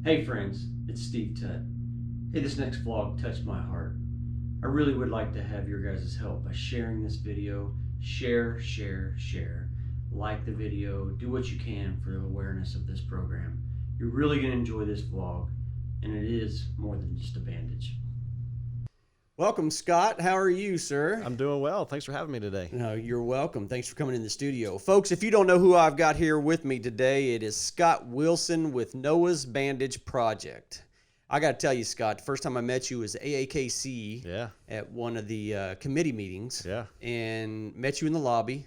Hey friends, it's Steve Tutt. Hey, this next vlog touched my heart. I really would like to have your guys' help by sharing this video. Share. Like the video, do what you can for the awareness of this program. You're really going to enjoy this vlog, and it is more than just a bandage. Welcome, Scott. How are you, sir? I'm doing well. Thanks for having me today. No, you're welcome. Thanks for coming in the studio. Folks, if you don't know who I've got here with me today, it is Scott Wilson with Noah's Bandage Project. I got to tell you, Scott, the first time I met you was AAKC at one of the committee meetings. And met you in the lobby.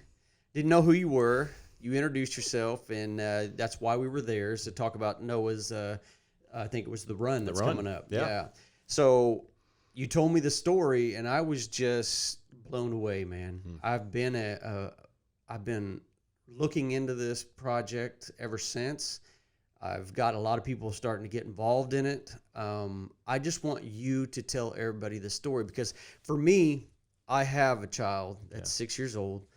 Didn't know who you were. You introduced yourself, and that's why we were there, is to talk about Noah's, I think it was the run that's coming up. Yeah. So you told me the story, and I was just blown away, man. Mm-hmm. I've been looking into this project ever since. I've got a lot of people starting to get involved in it. I just want you to tell everybody the story, because for me, I have a child that's 6 years old.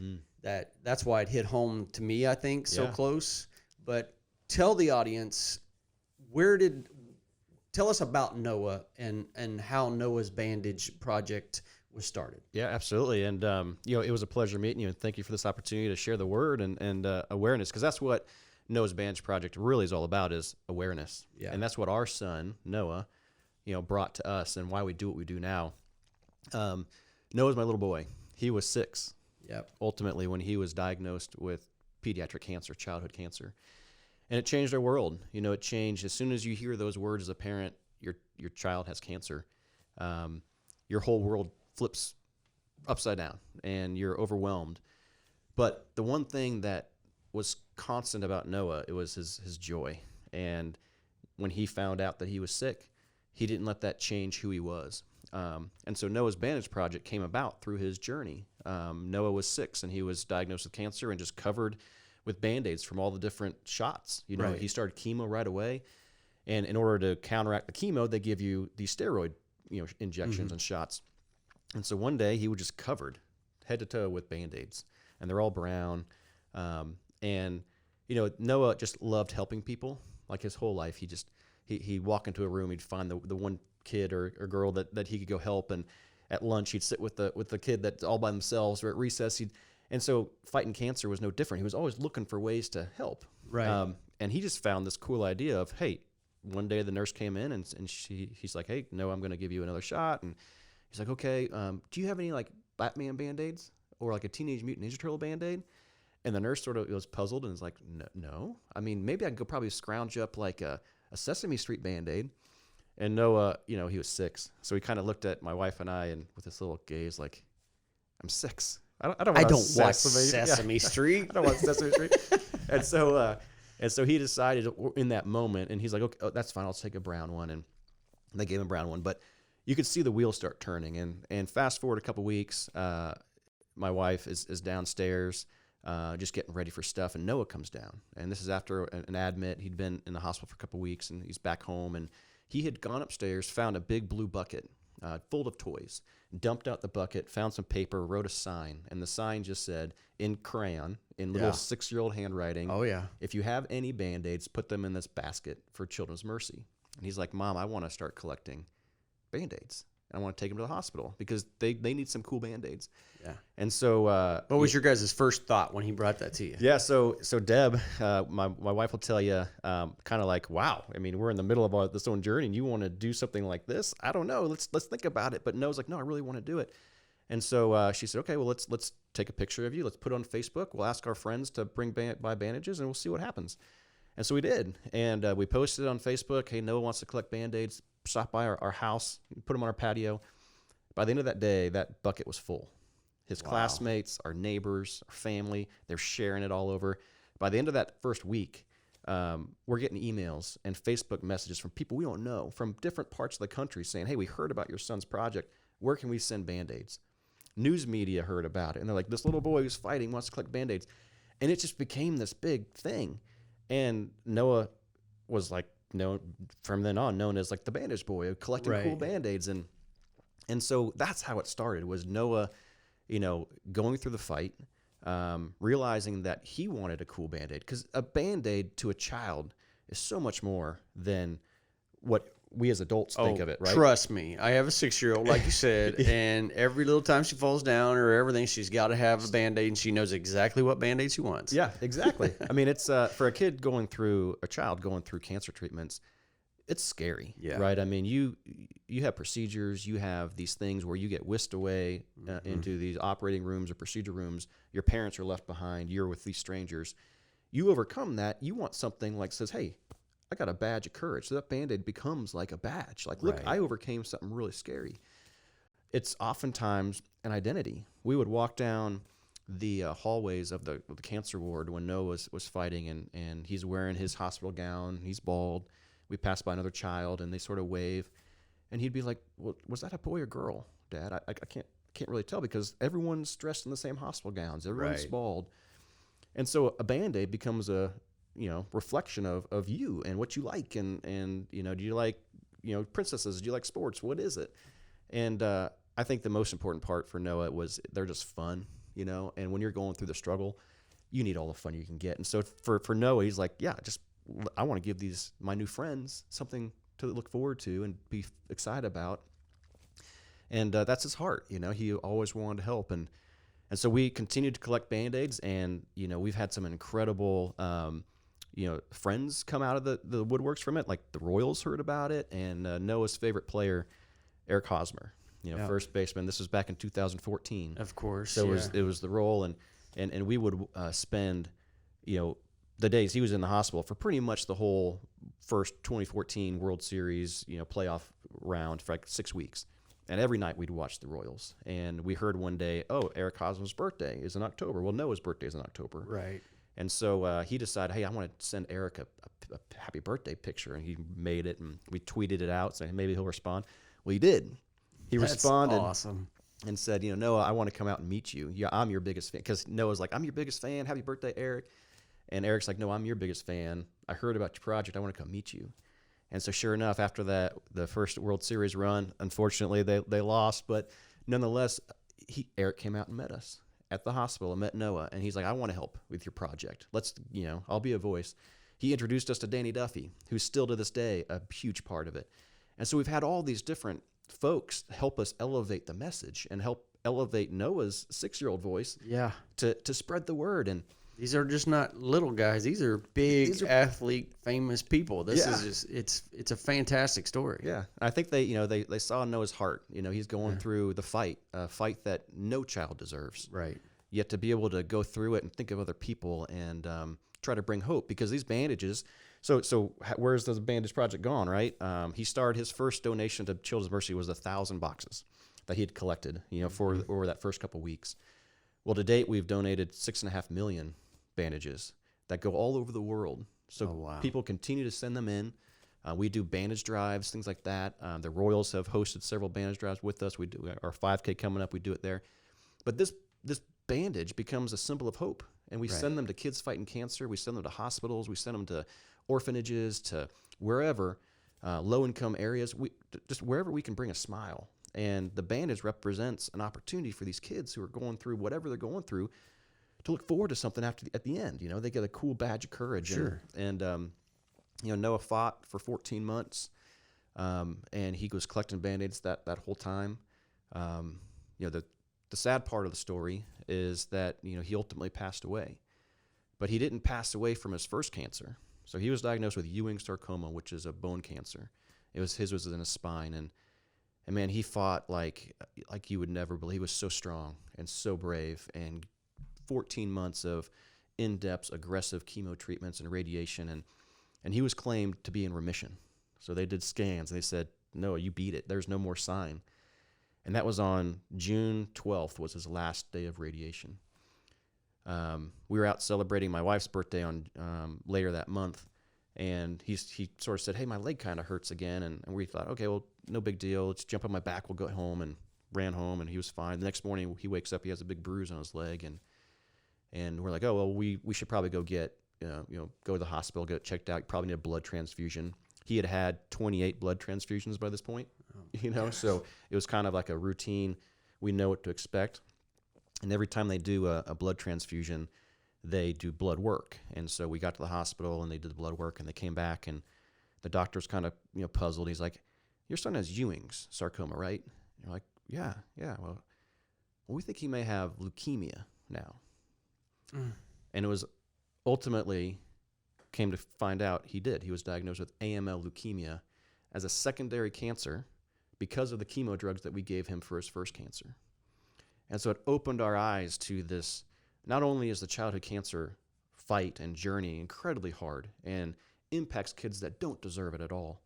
That's why it hit home to me, I think, so close. But tell the audience, tell us about Noah and how Noah's Bandage Project was started. Yeah, absolutely. And, it was a pleasure meeting you, and thank you for this opportunity to share the word and awareness, because that's what Noah's Bandage Project really is all about, is awareness. Yeah. And that's what our son, Noah, brought to us, and why we do what we do now. Noah's my little boy. He was 6. Yep. Ultimately, when he was diagnosed with pediatric cancer, childhood cancer. And it changed our world. It changed as soon as you hear those words as a parent, your child has cancer. Your whole world flips upside down, and you're overwhelmed. But the one thing that was constant about Noah, it was his joy. And when he found out that he was sick, he didn't let that change who he was. And so Noah's Bandage Project came about through his journey. Noah was 6, and he was diagnosed with cancer and just covered with Band-Aids from all the different shots. Right. He started chemo right away. And in order to counteract the chemo, they give you these steroid injections and shots. And so one day he was just covered head to toe with Band-Aids, and they're all brown. And Noah just loved helping people. Like his whole life, he'd walk into a room, he'd find the one kid or girl that he could go help, and at lunch he'd sit with the kid that's all by themselves, or at recess and so fighting cancer was no different. He was always looking for ways to help. Right. And he just found this cool idea of, hey, one day the nurse came in and he's like, hey, no, I'm going to give you another shot. And he's like, okay, do you have any like Batman Band-Aids or like a Teenage Mutant Ninja Turtle Band-Aid? And the nurse sort of was puzzled and was like, no. I mean, maybe I could go probably scrounge up like a Sesame Street Band-Aid. And Noah, he was 6. So he kind of looked at my wife and I, and with this little gaze, like, I'm 6. I don't want Sesame Street. I don't want Sesame Street. And so he decided in that moment, and he's like, okay, that's fine. I'll take a brown one. And they gave him a brown one. But you could see the wheels start turning. And fast forward a couple weeks, my wife is downstairs just getting ready for stuff, and Noah comes down. And this is after an admit. He'd been in the hospital for a couple weeks, and he's back home. And he had gone upstairs, found a big blue bucket full of toys, dumped out the bucket, found some paper, wrote a sign, and the sign just said, in crayon, in little 6-year-old handwriting, oh yeah, if you have any Band-Aids, put them in this basket for Children's Mercy. And he's like, Mom, I want to start collecting Band-Aids. I want to take them to the hospital because they need some cool Band-Aids. Yeah. And so what was your guys' first thought when he brought that to you? Yeah, so Deb, my wife will tell you, kind of like, wow, I mean, we're in the middle of this own journey, and you want to do something like this? I don't know. Let's think about it. But Noah's like, no, I really want to do it. And so she said, okay, well, let's take a picture of you. Let's put it on Facebook. We'll ask our friends to buy bandages, and we'll see what happens. And so we did. And we posted it on Facebook. Hey, Noah wants to collect Band-Aids. Stop by our house, put them on our patio. By the end of that day, that bucket was full. His classmates, our neighbors, our family, they're sharing it all over. By the end of that first week, we're getting emails and Facebook messages from people we don't know from different parts of the country saying, hey, we heard about your son's project. Where can we send Band-Aids? News media heard about it, and they're like, this little boy who's fighting wants to collect Band-Aids. And it just became this big thing. And Noah was like, from then on known as like the Bandage Boy, collecting cool Band-Aids. And so that's how it started, was Noah, going through the fight, realizing that he wanted a cool Band-Aid, because a Band-Aid to a child is so much more than what we as adults think of it, right? Trust me. I have a 6-year-old, like you said, and every little time she falls down or everything, she's got to have a Band-Aid, and she knows exactly what Band-Aid she wants. Yeah, exactly. I mean, it's for a child going through cancer treatments, it's scary, right? I mean, you have procedures, you have these things where you get whisked away into these operating rooms or procedure rooms. Your parents are left behind. You're with these strangers. You overcome that. You want something like says, hey, I got a badge of courage. So that Band-Aid becomes like a badge. Like, look, I overcame something really scary. It's oftentimes an identity. We would walk down the hallways of the cancer ward when Noah was fighting, and he's wearing his hospital gown. He's bald. We pass by another child, and they sort of wave. And he'd be like, well, was that a boy or girl, Dad? I can't really tell because everyone's dressed in the same hospital gowns. Everyone's bald. And so a Band-Aid becomes a reflection of you and what you like. And do you like, princesses? Do you like sports? What is it? And I think the most important part for Noah was they're just fun, and when you're going through the struggle, you need all the fun you can get. And so for Noah, he's like, yeah, I want to give my new friends something to look forward to and be excited about. And that's his heart, he always wanted to help. And so we continued to collect Band-Aids, and, we've had some incredible, friends come out of the woodworks from it. Like the Royals heard about it, and Noah's favorite player, Eric Hosmer, first baseman. This was back in 2014. Of course. So it was the role, and we would spend, the days he was in the hospital for pretty much the whole first 2014 World Series, playoff round for like 6 weeks. And every night we'd watch the Royals. And we heard one day, oh, Eric Hosmer's birthday is in October. Well, Noah's birthday is in October. Right. And so he decided, hey, I want to send Eric a happy birthday picture. And he made it, and we tweeted it out saying maybe he'll respond. Well, he did. He responded. Awesome. And said, Noah, I want to come out and meet you. Yeah, I'm your biggest fan. Because Noah's like, I'm your biggest fan. Happy birthday, Eric. And Eric's like, no, I'm your biggest fan. I heard about your project. I want to come meet you. And so sure enough, after that, the first World Series run, unfortunately, they lost. But nonetheless, Eric came out and met us at the hospital and met Noah. And he's like, I want to help with your project. Let's, I'll be a voice. He introduced us to Danny Duffy, who's still to this day a huge part of it. And so we've had all these different folks help us elevate the message and help elevate Noah's 6-year-old voice to spread the word. And these are just not little guys. These are big athlete, famous people. This is just it's a fantastic story. Yeah, I think they saw Noah's heart. He's going through the fight, a fight that no child deserves. Right. Yet to be able to go through it and think of other people and try to bring hope, because these bandages. So where's the Bandage Project gone? Right. He started his first donation to Children's Mercy was 1,000 boxes that he had collected. For over that first couple weeks. Well, to date, we've donated 6.5 million bandages that go all over the world. So people continue to send them in. We do bandage drives, things like that. The Royals have hosted several bandage drives with us. We do our 5K coming up. We do it there. But this bandage becomes a symbol of hope, and we send them to kids fighting cancer. We send them to hospitals. We send them to orphanages, to wherever, low-income areas. Just wherever we can bring a smile. And the bandage represents an opportunity for these kids who are going through whatever they're going through to look forward to something at the end. They get a cool badge of courage. Sure. And Noah fought for 14 months, and he was collecting Band-Aids that whole time. The sad part of the story is that he ultimately passed away, but he didn't pass away from his first cancer. So he was diagnosed with Ewing sarcoma, which is a bone cancer. His was in his spine, and man, he fought like you would never believe. He was so strong and so brave, and 14 months of in-depth, aggressive chemo treatments and radiation, and he was claimed to be in remission. So they did scans, and they said, no, you beat it. There's no more sign. And that was on June 12th was his last day of radiation. We were out celebrating my wife's birthday on later that month, and he sort of said, hey, my leg kind of hurts again. And we thought, okay, well, no big deal. Let's jump on my back. We'll go home. And ran home, and he was fine. The next morning, he wakes up. He has a big bruise on his leg, and we're like, oh, well, we should probably go get, go to the hospital, get it checked out. You probably need a blood transfusion. He had 28 blood transfusions by this point, so it was kind of like a routine. We know what to expect. And every time they do a blood transfusion, they do blood work. And so we got to the hospital, and they did the blood work, and they came back, and The doctor's kind of, puzzled. He's like, your son has Ewing's sarcoma, right? And you're like, yeah. Well, we think he may have leukemia now. And it was ultimately came to find out he did. He was diagnosed with AML leukemia as a secondary cancer because of the chemo drugs that we gave him for his first cancer. And so it opened our eyes to this. Not only is the childhood cancer fight and journey incredibly hard and impacts kids that don't deserve it at all,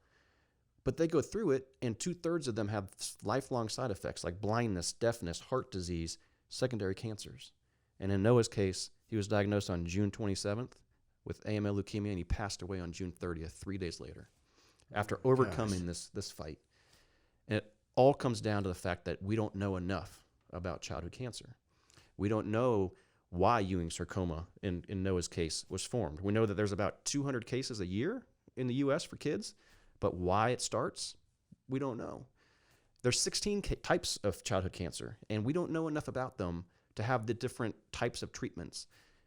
but they go through it, and 2/3 of them have lifelong side effects like blindness, deafness, heart disease, secondary cancers. And in Noah's case, he was diagnosed on June 27th with AML leukemia, and he passed away on June 30th, 3 days later, after overcoming this fight. And it all comes down to the fact that we don't know enough about childhood cancer. We don't know why Ewing sarcoma, in Noah's case, was formed. We know that there's about 200 cases a year in the U.S. for kids, but why it starts, we don't know. There's 16 types of childhood cancer, and we don't know enough about them to have the different types of treatments.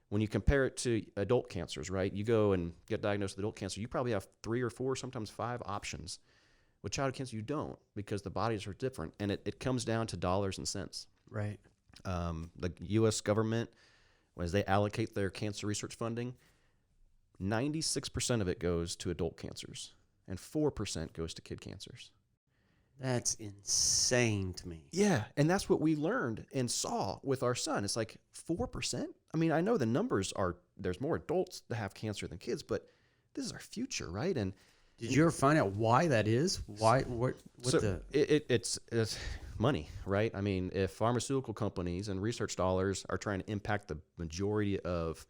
When you compare it to adult cancers, right? You go and get diagnosed with adult cancer, you probably have 3 or 4, sometimes 5 options. With childhood cancer, you don't, because the bodies are different, and it comes down to dollars and cents. Right. The U.S. government, as they allocate their cancer research funding, 96% of it goes to adult cancers, and 4% goes to kid cancers. That's insane to me. Yeah, and that's what we learned and saw with our son. It's like 4%. I mean, I know the numbers are, there's more adults that have cancer than kids, but this is our future, right? And did you ever find out why that is? Why? It's money, right? I mean, if pharmaceutical companies and research dollars are trying to impact the majority of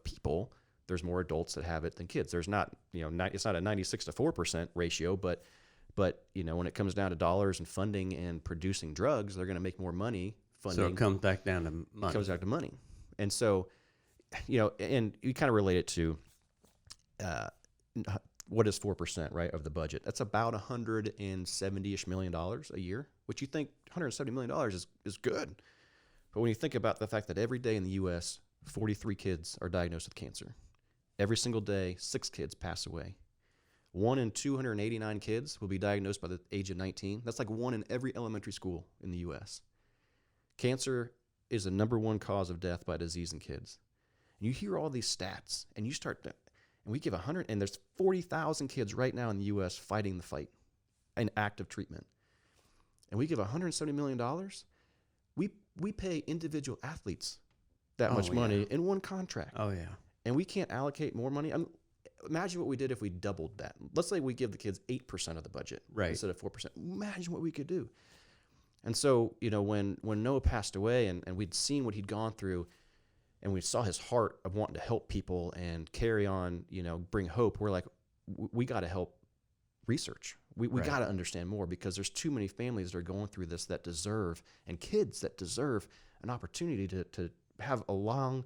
people, there's more adults that have it than kids. There's not, it's not a 96 to 4% ratio, but when it comes down to dollars and funding and producing drugs, they're going to make more money funding. So it comes back down to money. It comes back to money. And so, and you kind of relate it to what is 4%, right, of the budget? That's about $170-ish million a year, which you think $170 million is good. But when you think about the fact that every day in the U.S., 43 kids are diagnosed with cancer. Every single day, 6 kids pass away. 1 in 289 kids will be diagnosed by the age of 19. That's like 1 in every elementary school in the U.S. Cancer is the #1 cause of death by disease in kids. And you hear all these stats, and you start to, and we give 100, and there's 40,000 kids right now in the U.S. fighting the fight in active treatment. And we give $170 million. We pay individual athletes that much money in one contract. Oh, yeah. And we can't allocate more money. Imagine what we did if we doubled that. Let's say we give the kids 8% of the budget instead of 4%. Imagine what we could do. And so, when Noah passed away and we'd seen what he'd gone through, and we saw his heart of wanting to help people and carry on, bring hope, we're like, we got to help research. We got to understand more, because there's too many families that are going through this that deserve, and kids that deserve an opportunity to have a long,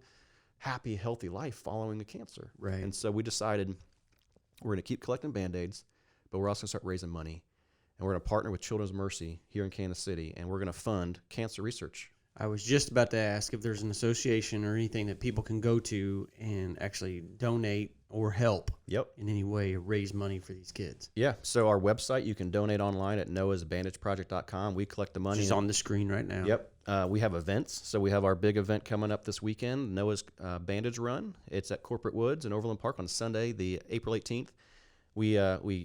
happy, healthy life following the cancer. Right. And so we decided we're going to keep collecting Band-Aids, but we're also going to start raising money. And we're going to partner with Children's Mercy here in Kansas City, and we're going to fund cancer research. I was just about to ask if there's an association or anything that people can go to and actually donate or help in any way, raise money for these kids. Yeah. So our website, you can donate online at noahsbandageproject.com. We collect the money. It's on the screen right now. Yep. We have events. So we have our big event coming up this weekend, Noah's Bandage Run. It's at Corporate Woods in Overland Park on Sunday, the April 18th. We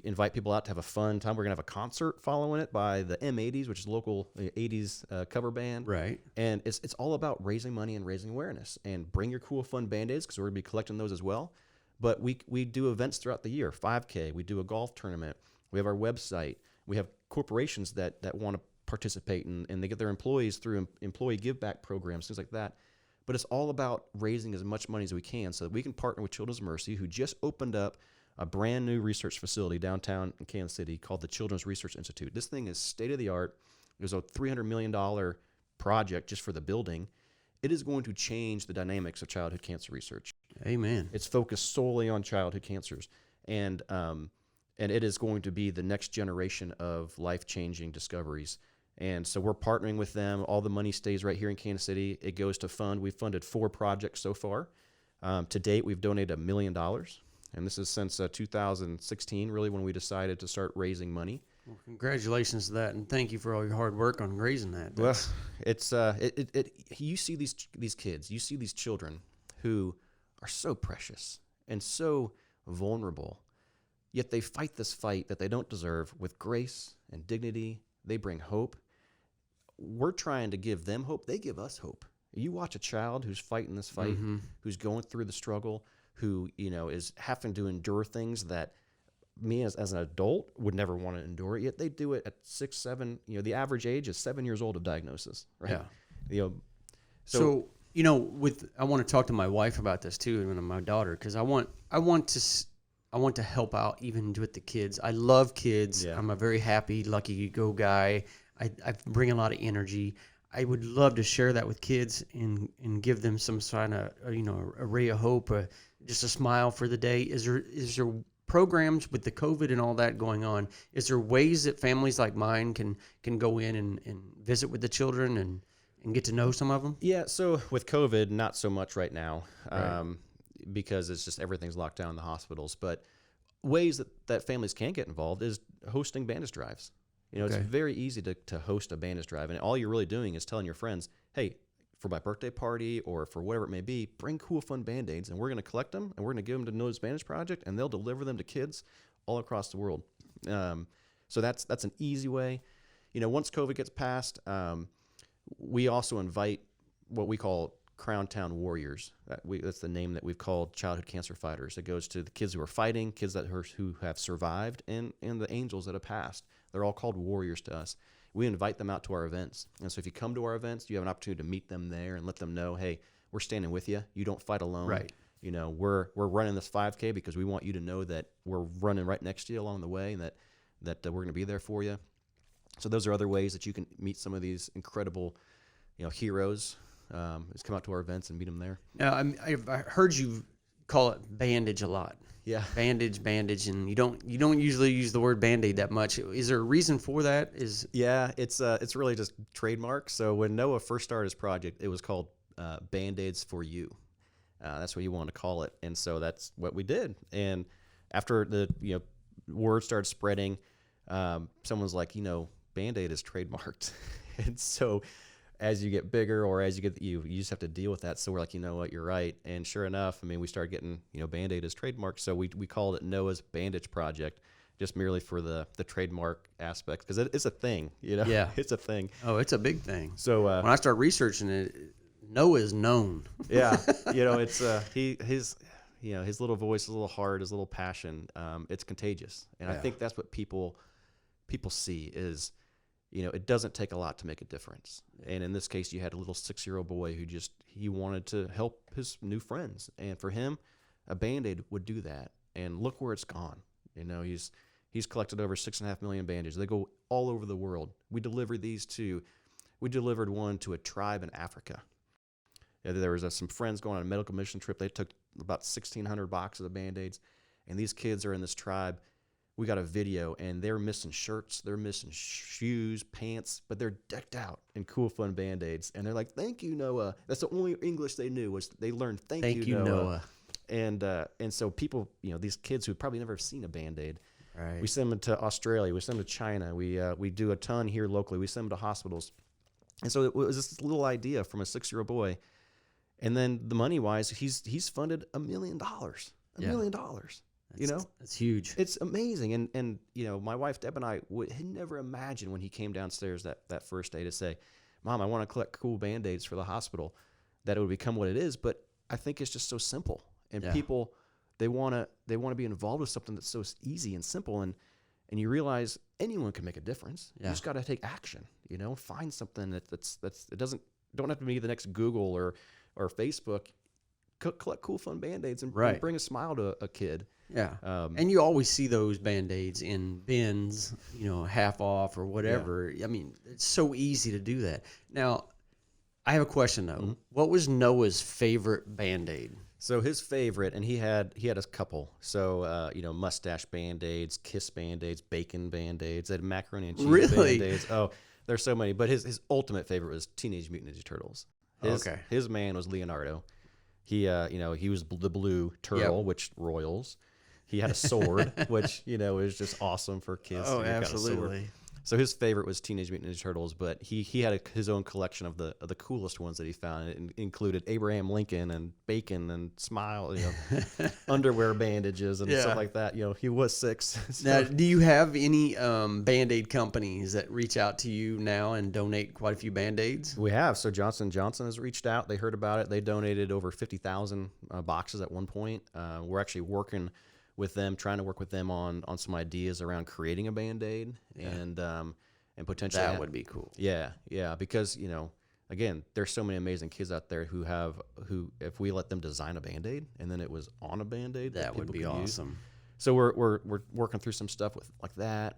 invite people out to have a fun time. We're going to have a concert following it by the M80s, which is a local 80s cover band. Right. And it's all about raising money and raising awareness. And bring your cool, fun Band-Aids, because we're going to be collecting those as well. But we do events throughout the year, 5K. We do a golf tournament. We have our website. We have corporations that want to participate, and they get their employees through employee give-back programs, things like that. But it's all about raising as much money as we can so that we can partner with Children's Mercy, who just opened up a brand new research facility downtown in Kansas City called the Children's Research Institute. This thing is state-of-the-art. It was a $300 million project just for the building. It is going to change the dynamics of childhood cancer research. Amen. It's focused solely on childhood cancers, and it is going to be the next generation of life-changing discoveries. And so we're partnering with them. All the money stays right here in Kansas City. It goes to fund. We've funded 4 projects so far. To date, we've donated $1 million. And this is since 2016, really, when we decided to start raising money. Well, congratulations to that, and thank you for all your hard work on raising that. Well, it's you see these kids, you see these children who are so precious and so vulnerable, yet they fight this fight that they don't deserve with grace and dignity. They bring hope. We're trying to give them hope. They give us hope. You watch a child who's fighting this fight, who's going through the struggle, who, is having to endure things that me as an adult would never want to endure, yet they do it at 6, 7, the average age is 7 years old of diagnosis, right? Yeah. So I want to talk to my wife about this too, and my daughter, because I want to help out even with the kids. I love kids. Yeah. I'm a very happy, lucky go guy. I bring a lot of energy. I would love to share that with kids and give them some kind of a ray of hope, just a smile for the day. Is there programs with the COVID and all that going on? Is there ways that families like mine can go in and visit with the children and get to know some of them? Yeah, so with COVID, not so much right now, because it's just everything's locked down in the hospitals. But ways that families can get involved is hosting bandage drives. It's very easy to host a bandage drive, and all you're really doing is telling your friends, hey, for my birthday party or for whatever it may be, bring cool, fun Band-Aids, and we're going to collect them, and we're going to give them to Noah's Bandage Project, and they'll deliver them to kids all across the world. So that's an easy way. Once COVID gets passed, we also invite what we call Crown Town Warriors. That's the name that we've called childhood cancer fighters. It goes to the kids who are fighting, kids who have survived, and the angels that have passed. They're all called warriors to us. We invite them out to our events. And so if you come to our events, you have an opportunity to meet them there and let them know, hey, we're standing with you. You don't fight alone. Right. We're running this 5K because we want you to know that we're running right next to you along the way, and that we're going to be there for you. So those are other ways that you can meet some of these incredible, heroes. Just come out to our events and meet them there. Now, I've heard you call it bandage a lot. Yeah. Bandage, and you don't usually use the word Band-Aid that much. Is there a reason for that? Yeah, it's really just trademark. So when Noah first started his project, it was called Band-Aids for You. That's what he wanted to call it, and so that's what we did. And after the word started spreading, someone's like, Band-Aid is trademarked, and so as you get bigger or as you get you just have to deal with that. So we're like, you know what, you're right. And sure enough, we started getting Band-Aid as trademark. So we called it Noah's Bandage Project, just merely for the trademark aspect, because it's a thing. Yeah, it's a thing. Oh, it's a big thing. So when I started researching it, Noah is known. Yeah, it's his little voice, his little heart, his little passion. It's contagious, and I think that's what people see is. It doesn't take a lot to make a difference. And in this case, you had a little 6-year-old boy who he wanted to help his new friends. And for him, a Band-Aid would do that. And look where it's gone. He's collected over 6.5 million bandages. They go all over the world. We delivered one to a tribe in Africa. There was some friends going on a medical mission trip. They took about 1,600 boxes of Band-Aids. And these kids are in this tribe. We got a video, and they're missing shirts, they're missing shoes, pants, but they're decked out in cool, fun Band-Aids. And they're like, thank you, Noah. That's the only English they knew, was they learned thank you, Noah. And so people, these kids who probably never have seen a Band-Aid, right. We send them to Australia, we send them to China, we do a ton here locally, we send them to hospitals. And so it was this little idea from a 6-year-old boy. And then the money-wise, he's funded $1 million. $1 million. That's huge. It's amazing. And my wife Deb and I had never imagined when he came downstairs that first day to say, Mom, I want to collect cool Band-Aids for the hospital, that it would become what it is. But I think it's just so simple. And people, they want to be involved with something that's so easy and simple. And you realize anyone can make a difference. You just got to take action, find something that's don't have to be the next Google or Facebook. Collect cool, fun Band-Aids and bring a smile to a kid. Yeah. And you always see those Band-Aids in bins, half off or whatever. Yeah. It's so easy to do that. Now, I have a question, though. Mm-hmm. What was Noah's favorite Band-Aid? So his favorite, and he had a couple. So, mustache Band-Aids, kiss Band-Aids, bacon Band-Aids, and macaroni and cheese Band-Aids. Oh, there's so many. But his ultimate favorite was Teenage Mutant Ninja Turtles. His man was Leonardo. He was the blue turtle, which royals. He had a sword, which, is just awesome for kids. Oh, to get a sword. absolutely. So his favorite was Teenage Mutant Ninja Turtles, but he had his own collection of the coolest ones that he found. It included Abraham Lincoln and Bacon and Smile, underwear bandages and stuff like that. He was 6. So. Now, do you have any Band-Aid companies that reach out to you now and donate quite a few Band-Aids? We have. So Johnson & Johnson has reached out. They heard about it. They donated over 50,000 boxes at one point. We're actually working with them, trying to work with them on some ideas around creating a Band-Aid and potentially That would be cool. Yeah, because again, there's so many amazing kids out there who if we let them design a Band-Aid and then it was on a Band-Aid, that would be awesome. Use. So we're working through some stuff with like that.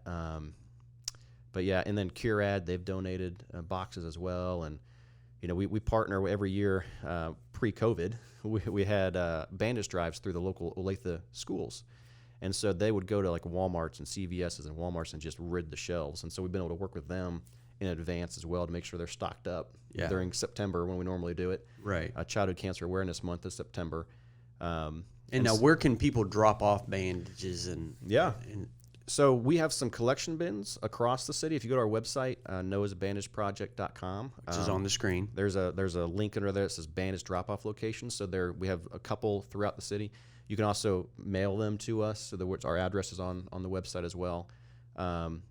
But yeah, and then Curad, they've donated boxes as well, and we partner every year. Pre-COVID, we had bandage drives through the local Olathe schools. And so they would go to like Walmarts and CVS's and Walmarts and just rid the shelves. And so we've been able to work with them in advance as well to make sure they're stocked up during September when we normally do it. Right. Childhood Cancer Awareness Month is September. And now where can people drop off bandages and so we have some collection bins across the city. If you go to our website, noahsbandageproject.com, which is on the screen. There's a link under there that says bandage drop-off locations. So we have a couple throughout the city. You can also mail them to us. So our address is on the website as well.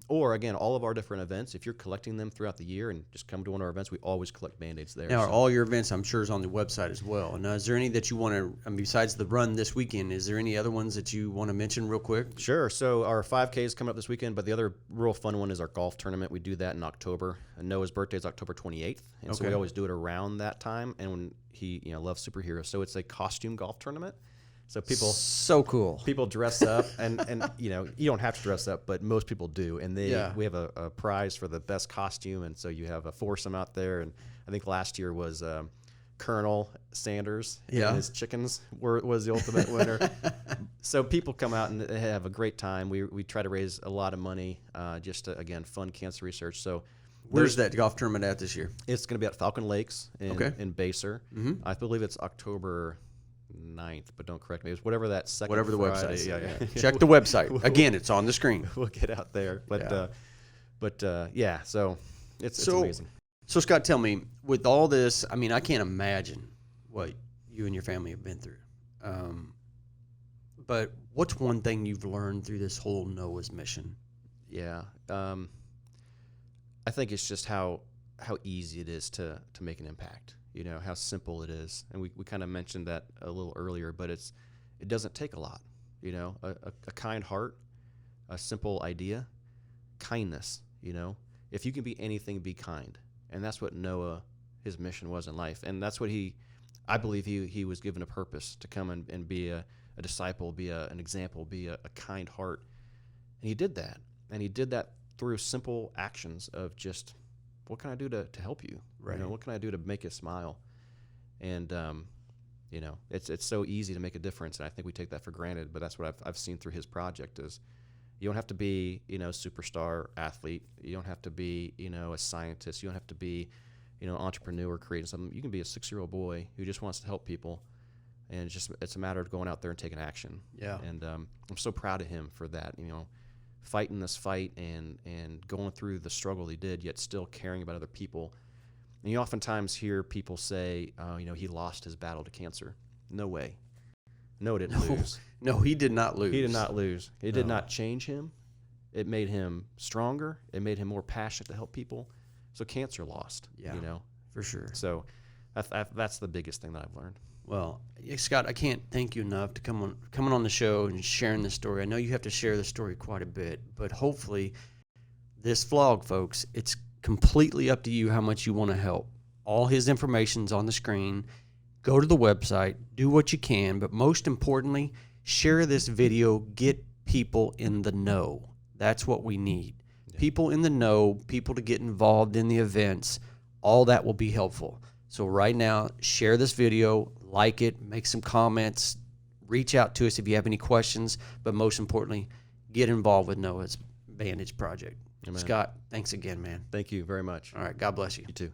Or again, all of our different events, if you're collecting them throughout the year and just come to one of our events, we always collect Band-Aids there. Now, all your events, I'm sure, is on the website as well. Now, is there any that you want to, besides the run this weekend, is there any other ones that you want to mention real quick? Sure. So our 5K is coming up this weekend, but the other real fun one is our golf tournament. We do that in October. And Noah's birthday is October 28th. And so we always do it around that time. And when he loves superheroes. So it's a costume golf tournament. So so cool. People dress up, and you don't have to dress up, but most people do. And we have a prize for the best costume, and so you have a foursome out there. And I think last year was Colonel Sanders and his chickens was the ultimate winner. So people come out and they have a great time. We try to raise a lot of money, just to, again, fund cancer research. So where's that golf tournament at this year? It's going to be at Falcon Lakes in Baser. Mm-hmm. I believe it's October 9th, but don't correct me. It's whatever that second Whatever the Friday. website. Yeah. Check the website. Again, it's on the screen. We'll get out there. But so it's amazing. So Scott, tell me, with all this, I can't imagine what you and your family have been through. But what's one thing you've learned through this whole Noah's mission? Yeah. I think it's just how easy it is to make an impact. How simple it is. And we kind of mentioned that a little earlier, but it doesn't take a lot. A kind heart, a simple idea, kindness. If you can be anything, be kind. And that's what Noah, his mission was in life. And that's what I believe he was given a purpose to come and be a disciple, be an example, be a kind heart. And he did that. And he did that through simple actions of just, what can I do to help you? Right. What can I do to make you smile? And, it's so easy to make a difference. And I think we take that for granted, but that's what I've seen through his project is you don't have to be, superstar athlete. You don't have to be, a scientist. You don't have to be, entrepreneur creating something. You can be a 6-year-old boy who just wants to help people. And it's a matter of going out there and taking action. Yeah. And I'm so proud of him for that, fighting this fight and going through the struggle he did, yet still caring about other people. And you oftentimes hear people say, he lost his battle to cancer. No way. No, didn't lose. No, he did not lose. He did not lose. It did not change him. It made him stronger. It made him more passionate to help people. So cancer lost, for sure. So that's the biggest thing that I've learned. Well, Scott, I can't thank you enough to coming on the show and sharing this story. I know you have to share the story quite a bit, but hopefully this vlog, folks, it's completely up to you how much you want to help. All his information's on the screen. Go to the website, do what you can, but most importantly, share this video, get people in the know. That's what we need. Yeah. People in the know, people to get involved in the events, all that will be helpful. So right now, share this video, like it, make some comments, reach out to us if you have any questions, but most importantly, get involved with Noah's Bandage Project. Amen. Scott, thanks again, man. Thank you very much. All right, God bless you. You too.